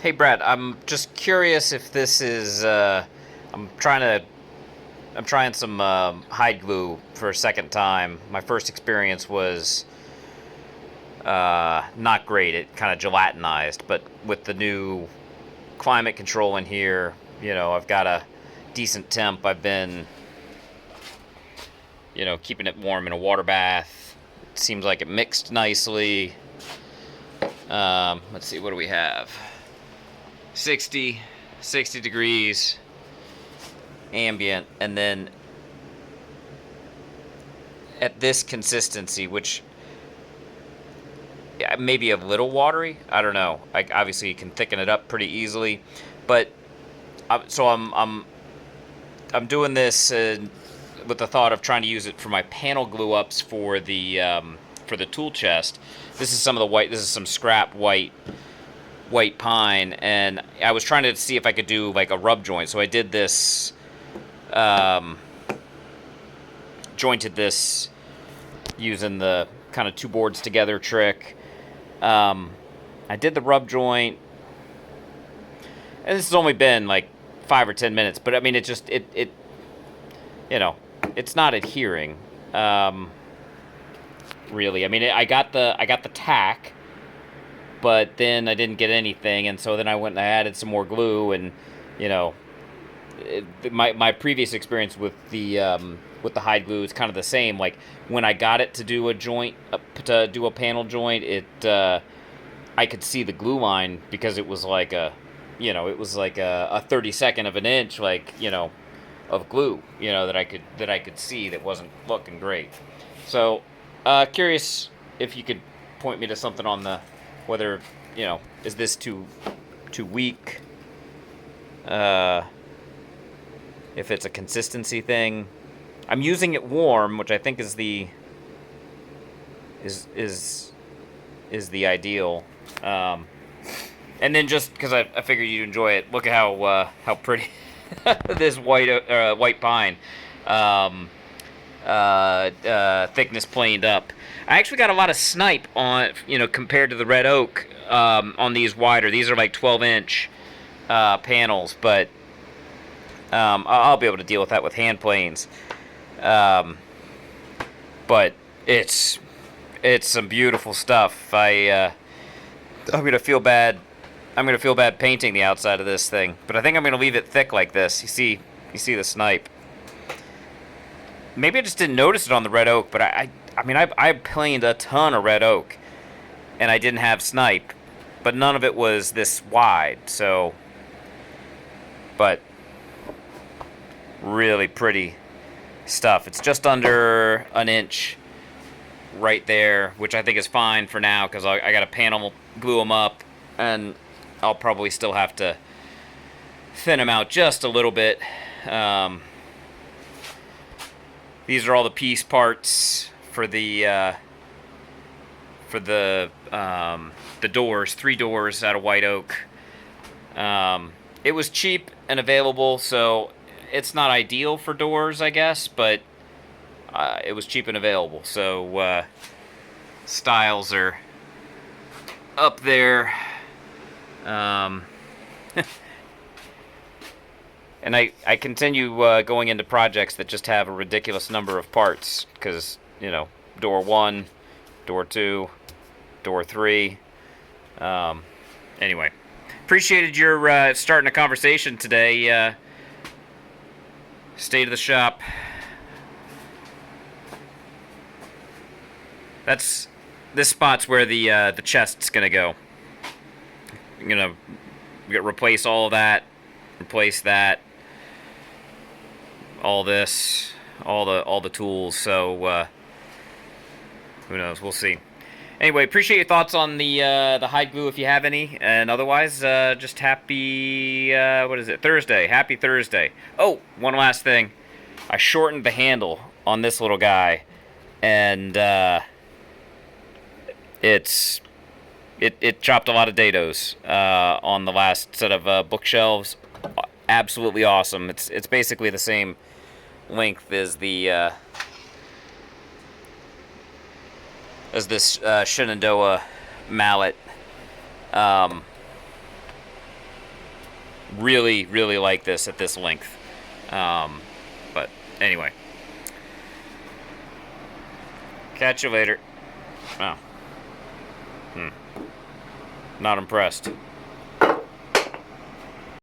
Hey Brad, I'm just curious if this is. I'm trying to. I'm trying some hide glue for a second time. My first experience was not great. It kind of gelatinized, but with the new climate control in here, I've got a decent temp. I've been, keeping it warm in a water bath. It seems like it mixed nicely. Let's see, what do we have? 60, 60 degrees ambient, and then at this consistency, which maybe a little watery. I don't know. Like obviously you can thicken it up pretty easily, but so I'm doing this with the thought of trying to use it for my panel glue ups for the tool chest. This is some of the white. This is some scrap white pine, and I was trying to see if I could do like a rub joint. So I did this, jointed this using the kind of two boards together trick. I did the rub joint, and this has only been like 5 or 10 minutes, but I mean it it's not adhering, really. I mean I got the tack, but then I didn't get anything, and so then I went and I added some more glue, and you know, my previous experience with the hide glue is kind of the same. Like when I got it to do a joint, to do a panel joint, I could see the glue line because it was like it was like a 32nd of an inch, like of glue, that I could see that wasn't looking great. So, curious if you could point me to something on the whether is this too weak, if it's a consistency thing. I'm using it warm, which I think is the is the ideal. And then just because I figured you'd enjoy it, look at how pretty this white pine thickness planed up. I actually got a lot of snipe on, compared to the red oak, on these wider. These are like 12-inch panels, but I'll be able to deal with that with hand planes. But it's some beautiful stuff. I'm gonna feel bad. I'm gonna feel bad painting the outside of this thing, but I think I'm gonna leave it thick like this. You see the snipe. Maybe I just didn't notice it on the red oak, but I planed a ton of red oak, and I didn't have snipe, but none of it was this wide. So, but really pretty stuff. It's just under an inch right there, which I think is fine for now because I got to panel glue them up, and I'll probably still have to thin them out just a little bit. These are all the piece parts for the doors. 3 doors out of white oak. It was cheap and available, so it's not ideal for doors, I guess, but it was cheap and available. So styles are up there. And I continue going into projects that just have a ridiculous number of parts because, door 1, door 2, door 3. Anyway, appreciated your starting a conversation today. State of the shop. This spot's where the chest's gonna go. I'm gonna replace all of that, replace that, all this, all the tools. So who knows? We'll see. Anyway, appreciate your thoughts on the hide glue if you have any, and otherwise, just happy what is it? Thursday. Happy Thursday. Oh, one last thing. I shortened the handle on this little guy, and it chopped a lot of dados on the last set of bookshelves. Absolutely awesome. It's basically the same length as this Shenandoah mallet. really, really like this at this length. But anyway. Catch you later. Oh. Not impressed.